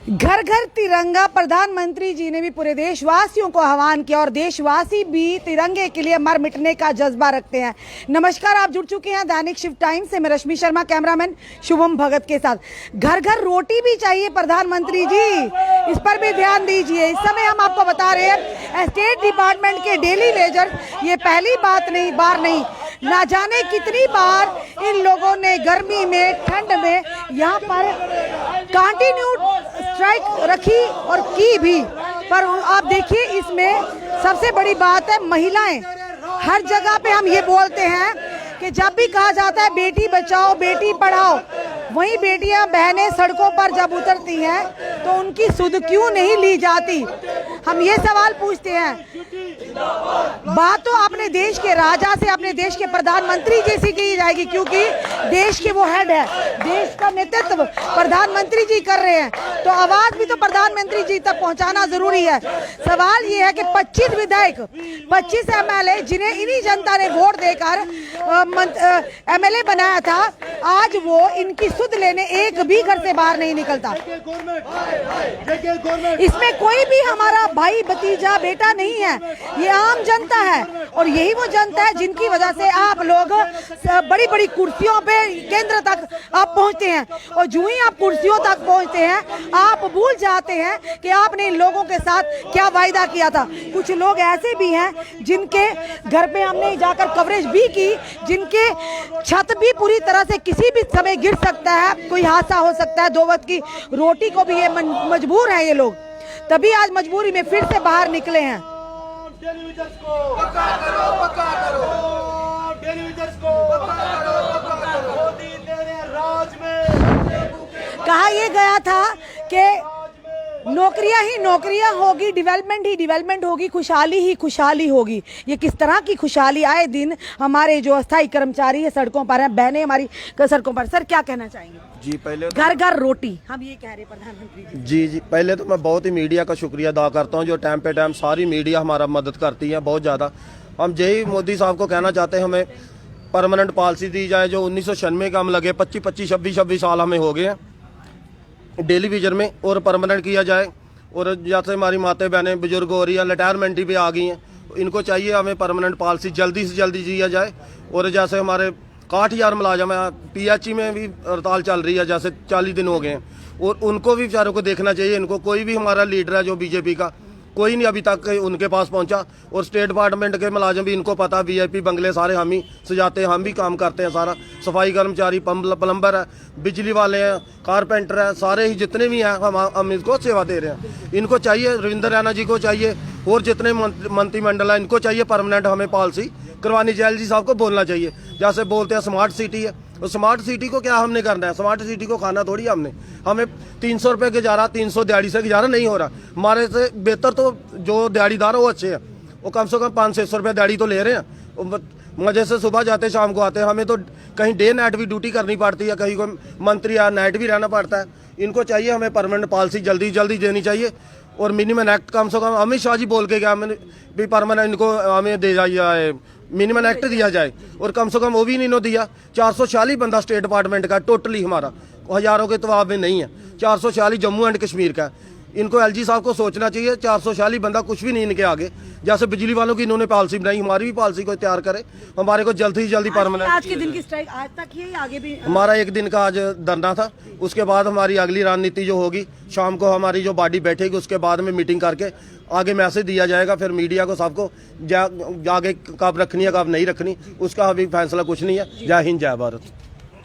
घर घर तिरंगा। प्रधानमंत्री जी ने भी पूरे देशवासियों को आह्वान किया और देशवासी भी तिरंगे के लिए मर मिटने का जज्बा रखते हैं। नमस्कार, आप जुड़ चुके हैं दैनिक शिफ्ट टाइम से। मैं रश्मि शर्मा, कैमरामैन शुभम भगत के साथ। घर घर रोटी भी चाहिए प्रधानमंत्री जी, इस पर भी ध्यान दीजिए। इस समय हम आपको बता रहे हैं स्टेट डिपार्टमेंट के डेली वेजर, ये पहली बार नहीं, ना जाने कितनी बार इन लोगों ने गर्मी में, ठंड में यहाँ पर कंटिन्यू स्ट्राइक रखी और की भी। पर आप देखिए, इसमें सबसे बड़ी बात है महिलाएं। हर जगह पे हम ये बोलते हैं कि जब भी कहा जाता है बेटी बचाओ बेटी पढ़ाओ, वहीं बेटियां बहनें सड़कों पर जब उतरती हैं तो उनकी सुध क्यों नहीं ली जाती। हम ये सवाल पूछते हैं। बात तो अपने देश के राजा से, अपने देश के प्रधानमंत्री जैसी की जाएगी, क्योंकि देश के वो हेड है, देश का नेतृत्व प्रधानमंत्री जी कर रहे हैं, तो आवाज भी तो प्रधानमंत्री जी तक पहुंचाना जरूरी है। सवाल ये है कि 25 विधायक, 25 एमएलए जिन्हें इन्हीं जनता ने वोट देकर एमएलए बनाया था, आज वो इनकी सुध लेने एक भी घर से बाहर नहीं निकलता। इसमें कोई भी हमारा भाई भतीजा बेटा नहीं है, ये आम जनता है। और यही वो जनता है जिनकी वजह से आप लोग बड़ी बड़ी कुर्सियों पे, केंद्र तक आप पहुंचते हैं। और जो ही आप कुर्सियों तक पहुंचते हैं, आप भूल जाते हैं कि आपने इन लोगों के साथ क्या वायदा किया था। कुछ लोग ऐसे भी हैं जिनके घर पे हमने जाकर कवरेज भी की, जिनके छत भी पूरी तरह से किसी भी समय गिर सकता है, कोई हादसा हो सकता है। 2 वक्त की रोटी को भी ये मजबूर है ये लोग, तभी आज मजबूरी में फिर से बाहर निकले हैं। टेलीविजन को पक्का करो, पक्का करो, टेलीविजन को पक्का करो, पक्का करो। मोदी तेरे राज में कहा यह गया था कि नौकरियां ही नौकरियां होगी, डेवलपमेंट ही डेवलपमेंट होगी, खुशहाली ही खुशहाली होगी। ये किस तरह की खुशहाली? आए दिन हमारे जो अस्थायी कर्मचारी है सड़कों पर हैं, बहनें हमारी सड़कों पर। सर, क्या कहना चाहेंगे? जी, पहले घर घर रोटी, हम ये कह रहे प्रधानमंत्री जी, पहले तो मैं बहुत ही मीडिया का शुक्रिया अदा करता हूं, जो टाइम पे टाइम सारी मीडिया हमारा मदद करती है बहुत ज़्यादा। हम यही मोदी साहब को कहना चाहते हैं, हमें परमानेंट पॉलिसी दी जाए। जो 1996 का हम लगे 25-25, 26-26 साल हमें हो गए हैं डेली विजन में, और परमानेंट किया जाए। और जैसे हमारी माता बहनें बुजुर्ग हो रही है, रिटायरमेंट भी आ गई हैं, इनको चाहिए हमें परमानेंट पॉलिसी जल्दी से जल्दी दिया जाए। और जैसे हमारे 60,000 मुलाजम है, पीएचई में भी हड़ताल चल रही है, जैसे 40 दिन हो गए हैं, और उनको भी बेचारों को देखना चाहिए। इनको कोई भी हमारा लीडर है जो बीजेपी का, कोई नहीं अभी तक उनके पास पहुंचा। और स्टेट डिपार्टमेंट के मुलाजम भी, इनको पता, वीआईपी बंगले सारे हम ही सजाते हैं, हम भी काम करते हैं सारा। सफाई कर्मचारी, प्लम्बर है, बिजली वाले हैं, कारपेंटर है, सारे ही जितने भी हैं हम इनको सेवा दे रहे हैं। इनको चाहिए, रविंद्र रैना जी को चाहिए, और जितने मंत्रिमंडल है इनको चाहिए परमानेंट हमें पॉलिसी करवानी चाहिए। जी साहब को बोलना चाहिए, जैसे बोलते हैं स्मार्ट सिटी है, तो स्मार्ट सिटी को क्या हमने करना है? स्मार्ट सिटी को खाना थोड़ी हमने, हमें 300 रुपये गुजारा, 300 दिहाड़ी से गुजारा नहीं हो रहा। हमारे से बेहतर तो जो दिहाड़ीदार है वो अच्छे हैं, वो कम से कम 500-600 रुपये दिहाड़ी तो ले रहे हैं। मजे से सुबह जाते शाम को आते हैं। हमें तो कहीं डे नाइट भी ड्यूटी करनी पड़ती है, कहीं कोई मंत्री या नाइट भी रहना पड़ता है। इनको चाहिए हमें परमानेंट पॉलिसी जल्दी जल्दी देनी चाहिए। और मिनिमम एक्ट कम से कम अमित शाह जी बोल के गया, मैंने भी परमानेंट इनको हमें दे जाइए, मिनिमम एक्ट दिया जाए। और कम से कम वो भी नहीं दिया। 446 बंदा स्टेट डिपार्टमेंट का टोटली हमारा, हजारों के तवाब में नहीं है, 446 जम्मू एंड कश्मीर का। इनको एलजी साहब को सोचना चाहिए, 446 बंदा कुछ भी नहीं इनके आगे। जैसे बिजली वालों की इन्होंने पॉलिसी बनाई, हमारी भी पॉलिसी को तैयार करे, हमारे को जल्दी से जल्दी परमानेंट। आज के दिन की स्ट्राइक आज तक ही, आगे भी हमारा 1 दिन का आज धरना था। उसके बाद हमारी अगली रणनीति जो होगी, शाम को हमारी जो बॉडी बैठेगी, उसके बाद में मीटिंग करके आगे मैसेज दिया जाएगा। फिर मीडिया को सबको आगे कब रखनी है कब नहीं रखनी, उसका अभी फैसला कुछ नहीं है। जय हिंद, जय भारत।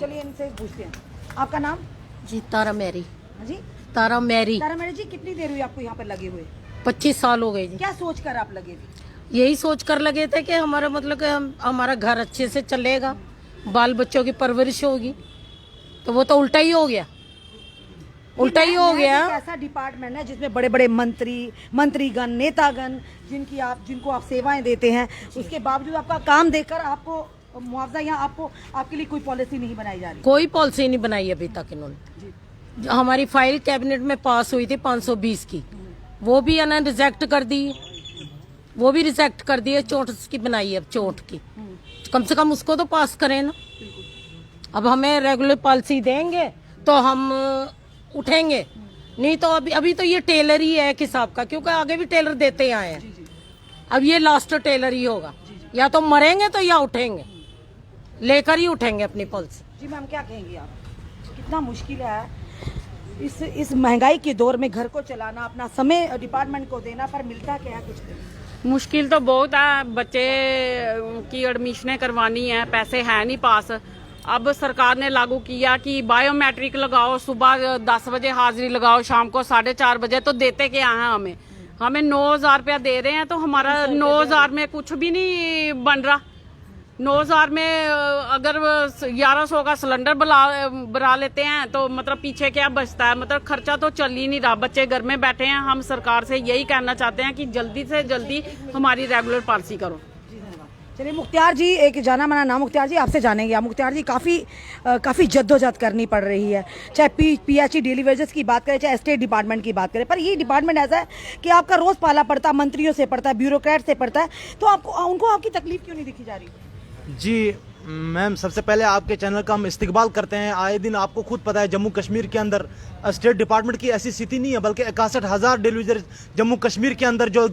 चलिए इनसे पूछते हैं, आपका नाम? जी, तारा मैरी। जी, तारा मैरी। तारा मैरी जी, कितनी देर हुई आपको यहाँ पर लगे हुए? 25 साल हो गए जी। क्या सोच कर आप लगे थे? यही सोच कर लगे थे कि हमारा मतलब कि हमारा घर अच्छे से चलेगा, बाल बच्चों की परवरिश होगी। तो वो तो उल्टा ही हो गया, उल्टा ही हो गया। ऐसा डिपार्टमेंट है जिसमें बड़े बड़े मंत्रीगण, नेतागण, जिनको आप सेवाएं देते हैं, उसके बावजूद आपका काम देखकर आपको मुआवजा या आपके लिए कोई पॉलिसी नहीं बनाई जा रही? कोई पॉलिसी नहीं बनाई अभी तक इन्होंने। हमारी फाइल कैबिनेट में पास हुई थी 520 की, वो भी इन्होंने रिजेक्ट कर दी, वो भी रिजेक्ट कर दी है। 64 की बनाई है, अब 64 की, कम से कम उसको तो पास करें ना। अब हमें रेगुलर पॉलिसी देंगे तो हम उठेंगे, नहीं तो अभी तो ये टेलर ही है एक हिसाब का, क्योंकि आगे भी टेलर देते आए हैं। अब ये लास्ट टेलर ही होगा, या तो मरेंगे तो या उठेंगे, लेकर ही उठेंगे अपनी पॉलिसी। जी मैम, क्या कहेंगी आप? कितना मुश्किल है इस महंगाई के दौर में घर को चलाना, अपना समय डिपार्टमेंट को देना, पर मिलता क्या है कुछ नहीं। मुश्किल तो बहुत है, बच्चे की एडमिशनें करवानी है, पैसे है नहीं पास। अब सरकार ने लागू किया कि बायोमेट्रिक लगाओ, सुबह 10 बजे हाजिरी लगाओ, शाम को 4:30 बजे। तो देते क्या हैं हमें 9,000 रुपया दे रहे हैं, तो हमारा 9,000 में कुछ भी नहीं बन रहा। 9,000 में अगर 1100 का सिलेंडर बना लेते हैं तो मतलब पीछे क्या बचता है? मतलब खर्चा तो चल ही नहीं रहा, बच्चे घर में बैठे हैं। हम सरकार से यही कहना चाहते हैं कि जल्दी से जल्दी हमारी रेगुलर पॉलिसी करो। चलिए मुख्तार जी, एक जाना माना नाम मुख्तार जी, आपसे जानेंगे। आप मुख्तार जी, काफ़ी जद्दोजहद करनी पड़ रही है, चाहे PHE डेली वेजेस की बात करें, चाहे स्टेट डिपार्टमेंट की बात करें, पर ये डिपार्टमेंट ऐसा है कि आपका रोज़ पाला पड़ता है, मंत्रियों से पड़ता है, ब्यूरोक्रेट से पड़ता है, तो आपको उनको आपकी तकलीफ क्यों नहीं दिखी जा रही? जी मैम, सबसे पहले आपके चैनल का हम इस्तिकबाल करते हैं। आए दिन आपको खुद पता है जम्मू कश्मीर के अंदर स्टेट डिपार्टमेंट की ऐसी स्थिति नहीं है, बल्कि 61,000 डेलीवेजर जम्मू कश्मीर के अंदर जो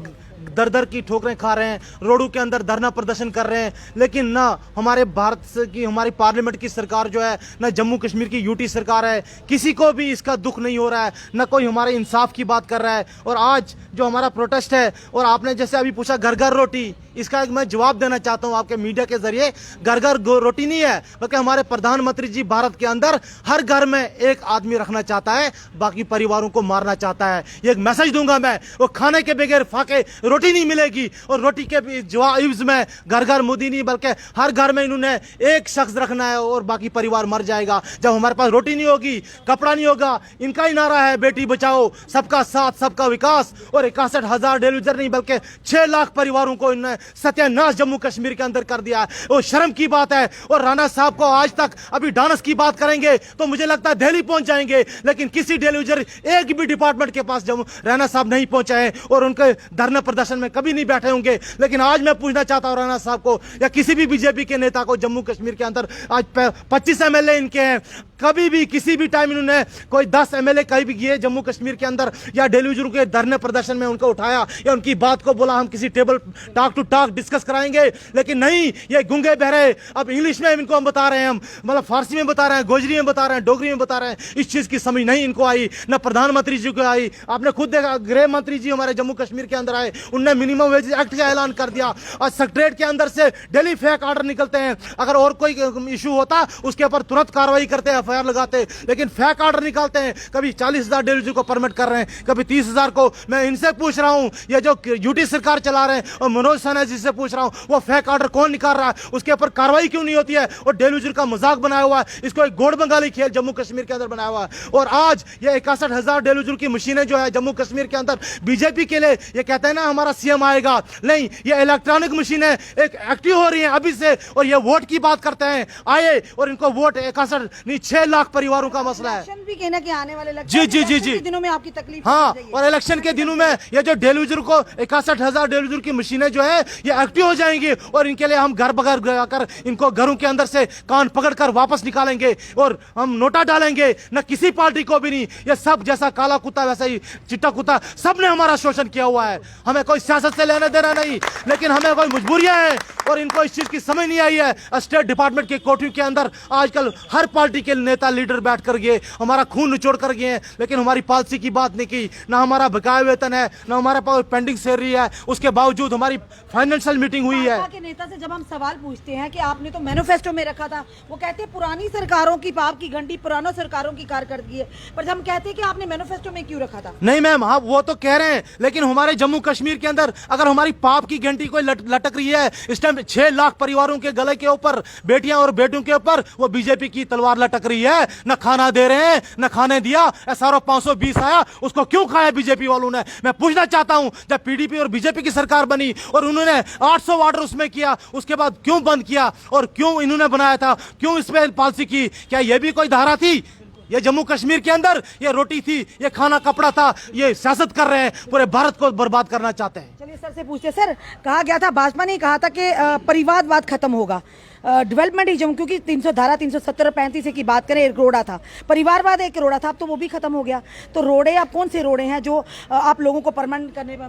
दर दर की ठोकरें खा रहे हैं, रोडों के अंदर धरना प्रदर्शन कर रहे हैं। लेकिन ना हमारे भारत की, हमारी पार्लियामेंट की सरकार जो है, ना जम्मू कश्मीर की यूटी सरकार है, किसी को भी इसका दुख नहीं हो रहा है, ना कोई हमारे इंसाफ की बात कर रहा है। और आज जो हमारा प्रोटेस्ट है, और आपने जैसे अभी पूछा घर घर रोटी, इसका एक मैं जवाब देना चाहता हूं आपके मीडिया के जरिए। घर घर रोटी नहीं है, बल्कि हमारे प्रधानमंत्री जी भारत के अंदर हर घर में एक आदमी रखना चाहता है, बाकी परिवारों को मारना चाहता है। ये एक मैसेज दूंगा मैं, वो खाने के बगैर फाके रोटी नहीं मिलेगी, और रोटी के जवाब में घर घर मोदी नहीं, बल्कि हर घर में इन्होंने एक शख्स रखना है और बाकी परिवार मर जाएगा। जब हमारे पास रोटी नहीं होगी, कपड़ा नहीं होगा, इनका ही नारा है बेटी बचाओ, सबका साथ, सबका विकास। और 61,000 डेलीवेजर नहीं, बल्कि 6 लाख परिवारों को इन्होंने सत्यानाश जम्मू कश्मीर के अंदर कर दिया है। वो शर्म की बात है। और राणा साहब को आज तक, अभी डांस की बात करेंगे तो मुझे लगता है दिल्ली पहुंच जाएंगे, लेकिन किसी डेलीवेजर एक भी डिपार्टमेंट के पास जम्मू राणा साहब नहीं पहुंचे हैं, और उनके धरना प्रदर्शन में कभी नहीं बैठे होंगे। लेकिन आज मैं पूछना चाहता हूं राणा साहब को, या किसी भी बीजेपी के नेता को, जम्मू कश्मीर के अंदर आज 25 MLA इनके हैं, कभी भी किसी भी टाइम इन्होंने कोई 10 MLA कहीं भी गए जम्मू कश्मीर के अंदर, या डेलीवेजरों के धरने प्रदर्शन में उनको उठाया, या उनकी बात को बोला हम किसी table talk to talk discuss कराएंगे? लेकिन नहीं, ये गुंगे बहरे अब इंग्लिश में इनको हम बता रहे हैं, हम मतलब फारसी में बता रहे हैं, गोजरी में बता रहे हैं, डोगरी में बता रहे हैं। इस चीज की समझ नहीं इनको आई, ना प्रधानमंत्री जी को आई। आपने खुद देखा, गृह मंत्री जी हमारे जम्मू कश्मीर के अंदर आए, उनने मिनिमम वेज एक्ट का ऐलान कर दिया, और सेक्रेटरीट के अंदर से डेली फेक ऑर्डर निकलते हैं। अगर और कोई इशू होता उसके ऊपर तुरंत कार्रवाई करते, FIR लगाते, लेकिन फेक ऑर्डर निकालते हैं। कभी 40,000 डेलीवेजर को परमिट कर रहे हैं, कभी 30,000 को। मैं इनसे पूछ रहा हूं, ये जो यूटी सरकार चला रहे हैं, और मनोज सिन्हा जी से पूछ रहा हूं, वो फेक ऑर्डर कौन निकाल रहा है? उसके ऊपर कार्रवाई क्यों नहीं होती है? और डेलीवेजर का मजाक बनाया हुआ है, इसको एक गोड़ बंगाली खेल जम्मू कश्मीर के अंदर बनाया हुआ है। और आज ये 61,000 डेलीवेजर की मशीनें जो है जम्मू कश्मीर के अंदर, बीजेपी के लिए ये कहते हैं ना हमारा CM आएगा, नहीं, ये इलेक्ट्रॉनिक मशीनें एक एक्टिव हो रही है अभी से, और ये वोट की बात करते हैं आए, और इनको वोट 61 नहीं 6 लाख परिवारों का मसला है। इलेक्शन भी कहना कि आने वाले जी जी जी जी दिनों में आपकी तकलीफ हाँ, और इलेक्शन के दिनों में ये जो डेलीवेजर को 61,000 डेलीवेजर की मशीनें जो है ये एक्टिव हो जाएंगी, और इनके लिए हम घर बघर जाकर इनको घरों के अंदर से कान पकड़कर वापस निकालेंगे, और हम नोटा डालेंगे। न किसी पार्टी को भी नहीं, ये सब जैसा काला कुत्ता वैसा ही चिट्टा कुत्ता, सबने हमारा शोषण किया हुआ है। हमें कोई सियासत से लेना देना नहीं, लेकिन हमें कोई मजबूरियां हैं, और इनको इस चीज की समझ नहीं आई है। स्टेट डिपार्टमेंट के कोठियों के अंदर आजकल हर पार्टी के नेता लीडर बैठ कर गए, हमारा खून निचोड़ कर गए हैं, लेकिन हमारी पॉलिसी की बात नहीं की। ना हमारा बकाया वेतन है, ना हमारे पास पेंडिंग सैलरी है, उसके बावजूद हमारी फाइनेंशियल मीटिंग हुई है। के नेता से जब हम सवाल पूछते हैं कि आपने तो मैनिफेस्टो में रखा था, वो कहते हैं पुरानी सरकारों की पाप की घंटी पुरानों सरकारों की कारकर्दगी है, पर जब हम कहते हैं कि आपने मैनिफेस्टो में क्यों रखा था? नहीं मैम, हाँ वो तो कह रहे हैं, लेकिन हमारे जम्मू कश्मीर के अंदर अगर हमारी पाप की घंटी कोई लटक रही है, इस टाइम 6 लाख परिवारों के गले के ऊपर, बेटियां और बेटों के ऊपर वो बीजेपी की तलवार लटक रही है। न खाना दे रहे हैं, न खाने दिया। SRO 520 आया, उसको क्यों खाया बीजेपी वालों ने? मैं पूछना चाहता हूं, जब PDP और बीजेपी की सरकार बनी और उन्होंने 800 ऑर्डर उसमें किया, उसके बाद क्यों बंद किया, और क्यों इन्होंने बनाया था, क्यों इस पे पॉलिसी की? क्या यह भी कोई धारा थी? ये जम्मू कश्मीर के अंदर ये रोटी थी, ये खाना कपड़ा था, ये सियासत कर रहे हैं, पूरे भारत को बर्बाद करना चाहते हैं। चलिए सर से पूछते हैं। सर, कहा गया था, भाजपा ने कहा था कि परिवारवाद खत्म होगा, डेवलपमेंट ही जम्मू, क्योंकि 300 धारा 370 और 35 की बात करें, एक रोड़ा था, परिवारवाद एक रोड़ा था, अब तो वो भी खत्म हो गया। तो रोड़े अब कौन से रोड़े हैं जो आप लोगों को परमानेंट करने पे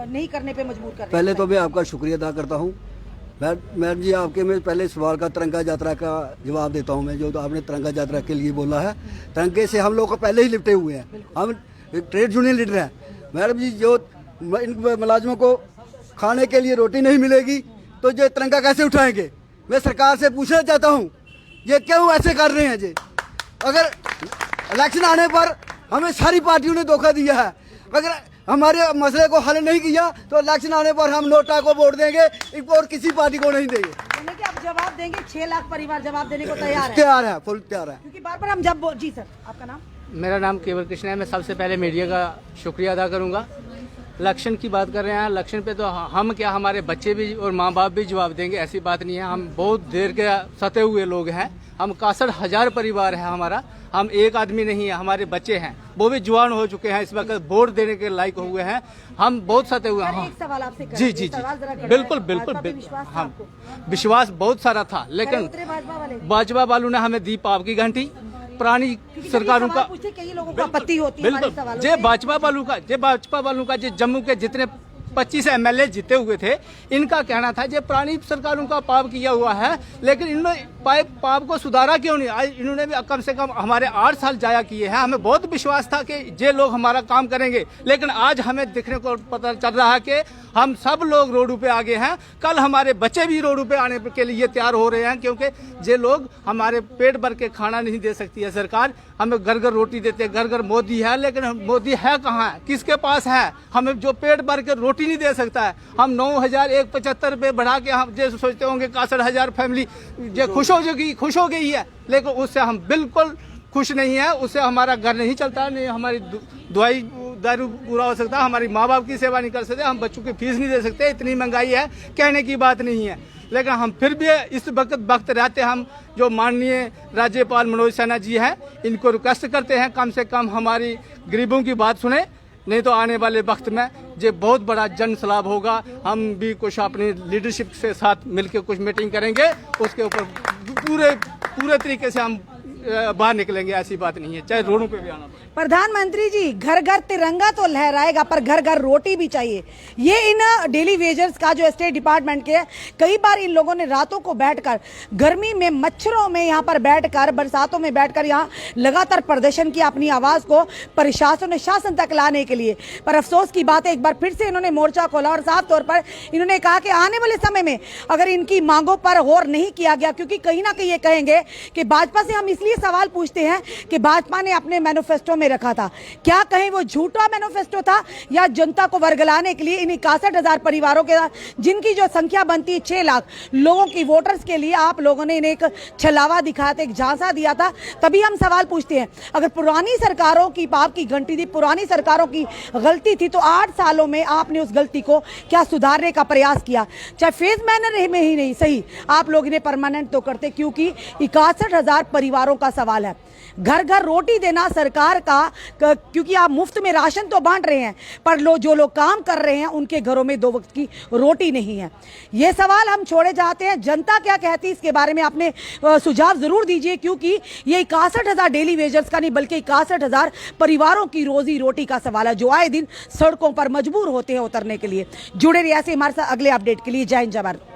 नहीं करने पे मजबूर कर रहे हैं? पहले तो मैं आपका शुक्रिया अदा करता हूँ मैडम जी, आपके मैं पहले सवाल का तिरंगा यात्रा का जवाब देता हूँ मैं, जो तो आपने तिरंगा यात्रा के लिए बोला है, तिरंगे से हम लोग को पहले ही लिपटे हुए हैं, हम ट्रेड यूनियन लीडर हैं मैडम जी। जो इन मुलाजिमों को खाने के लिए रोटी नहीं मिलेगी तो ये तिरंगा कैसे उठाएंगे? मैं सरकार से पूछना चाहता हूँ ये क्यों ऐसे कर रहे हैं जी? अगर इलेक्शन आने पर हमें सारी पार्टियों ने धोखा दिया है, अगर हमारे मसले को हल नहीं किया तो इलेक्शन आने पर हम नोटा को वोट देंगे और किसी पार्टी को नहीं देंगे। यानी कि आप जवाब देंगे, 6 लाख परिवार जवाब देने को तैयार है? तैयार है, फुल तैयार है। क्योंकि बार बार हम जब जी सर, आपका नाम? मेरा नाम केवल कृष्ण है। मैं सबसे पहले मीडिया का शुक्रिया अदा करूंगा। इलेक्शन की बात कर रहे हैं, इलेक्शन पे तो हम क्या, हमारे बच्चे भी और माँ बाप भी जवाब देंगे, ऐसी बात नहीं है। हम बहुत देर के सते हुए लोग हैं, हम 61,000 परिवार है हमारा, हम एक आदमी नहीं है, हमारे बच्चे हैं, वो भी जवान हो चुके हैं, इस वक्त वोट देने के लायक हुए हैं, हम बहुत सते हुए हैं। एक सवाल आपसे जी जी जी, बिल्कुल बिल्कुल बिल्कुल, हम विश्वास बहुत सारा था, लेकिन भाजपा वालों ने हमें दी पाप की घंटी। पुरानी सरकारों का कई लोगों को आपत्ति होती है हमारे बिल्कुल, सवालों जे भाजपा वालों का जे जम्मू के जितने 25 एमएलए जीते हुए थे, इनका कहना था जे पुरानी सरकारों का पाप किया हुआ है, लेकिन इन्होंने पाप को सुधारा क्यों नहीं? आज इन्होंने भी कम से कम हमारे 8 साल जाया किए हैं। हमें बहुत विश्वास था कि ये लोग हमारा काम करेंगे, लेकिन आज हमें देखने को पता चल रहा है कि हम सब लोग रोडों पे आगे हैं। कल हमारे बच्चे भी रोडों पे आने के लिए तैयार हो रहे हैं, क्योंकि ये लोग हमारे पेट भर के खाना नहीं दे सकती है सरकार, हमें घर घर रोटी देते, घर घर मोदी है, लेकिन मोदी है कहाँ है, किसके पास है? हमें जो पेट भर के रोटी नहीं दे सकता है। हम 9,175 रुपये बढ़ा के हम जो सोचते होंगे 61,000 फैमिली जो खुश हो गई है, लेकिन उससे हम बिल्कुल खुश नहीं है। उससे हमारा घर नहीं चलता, नहीं हमारी दवाई दारू पूरा हो सकता, हमारी माँ बाप की सेवा नहीं कर सकते, हम बच्चों की फीस नहीं दे सकते। इतनी महंगाई है, कहने की बात नहीं है। लेकिन हम फिर भी इस वक्त रहते, हम जो माननीय राज्यपाल मनोज सिन्हा जी हैं, इनको रिक्वेस्ट करते हैं कम से कम हमारी गरीबों की बात सुने, नहीं तो आने वाले वक्त में ये बहुत बड़ा जन सैलाब होगा। हम भी कुछ अपनी लीडरशिप के साथ मिलकर कुछ मीटिंग करेंगे, उसके ऊपर पूरे तरीके से हम बाहर निकलेंगे, ऐसी बात नहीं है, चाहे रोडों पे भी आना पड़े। प्रधानमंत्री जी, घर घर तिरंगा तो लहराएगा, पर घर घर रोटी भी चाहिए। ये इन डेली वेजर्स का जो स्टेट डिपार्टमेंट के, कई बार इन लोगों ने रातों को बैठकर, गर्मी में मच्छरों में यहाँ पर बैठकर, बरसातों में बैठकर यहाँ लगातार प्रदर्शन किया अपनी आवाज को प्रशासन शासन तक लाने के लिए। पर अफसोस की बात है, एक बार फिर से इन्होंने मोर्चा खोला और साफ तौर पर इन्होंने कहा कि आने वाले समय में अगर इनकी मांगों पर गौर नहीं किया गया, क्योंकि कहीं ना कहीं ये कहेंगे कि भाजपा से हम इसलिए सवाल पूछते हैं कि भाजपा ने अपने मैनिफेस्टो में रखा था, क्या कहीं वो झूठा मैनिफेस्टो था या जनता को वर्गलाने के लिए इन 61,000 परिवारों के जिनकी जो संख्या बनती है 6 लाख लोगों की, वोटर्स के लिए आप लोगों ने इन्हें एक छलावा दिखाया था, एक झांसा दिया था। तभी हम सवाल पूछते हैं, अगर पुरानी सरकारों की पाप की घंटी थी, पुरानी सरकारों की गलती थी, तो 8 सालों में आपने उस गलती को क्या सुधारने का प्रयास किया? चाहे फेज मैनर में ही नहीं सही, आप लोग इन्हें परमानेंट तो करते, क्योंकि 61,000 परिवारों का सवाल है। घर घर रोटी देना सरकार का, क्योंकि आप मुफ्त में राशन तो बांट रहे हैं, पर जो लोग काम कर रहे हैं उनके घरों में 2 वक्त की रोटी नहीं है। ये सवाल हम छोड़े जाते हैं, जनता क्या कहती है इसके बारे में आपने सुझाव जरूर दीजिए, क्योंकि ये 61,000 डेली वेजर्स का नहीं बल्कि 61,000 परिवारों की रोजी रोटी का सवाल है, जो आए दिन सड़कों पर मजबूर होते हैं उतरने के लिए। जुड़े रहिए ऐसे हमारे साथ अगले अपडेट के लिए। जय हिंद, जय भारत।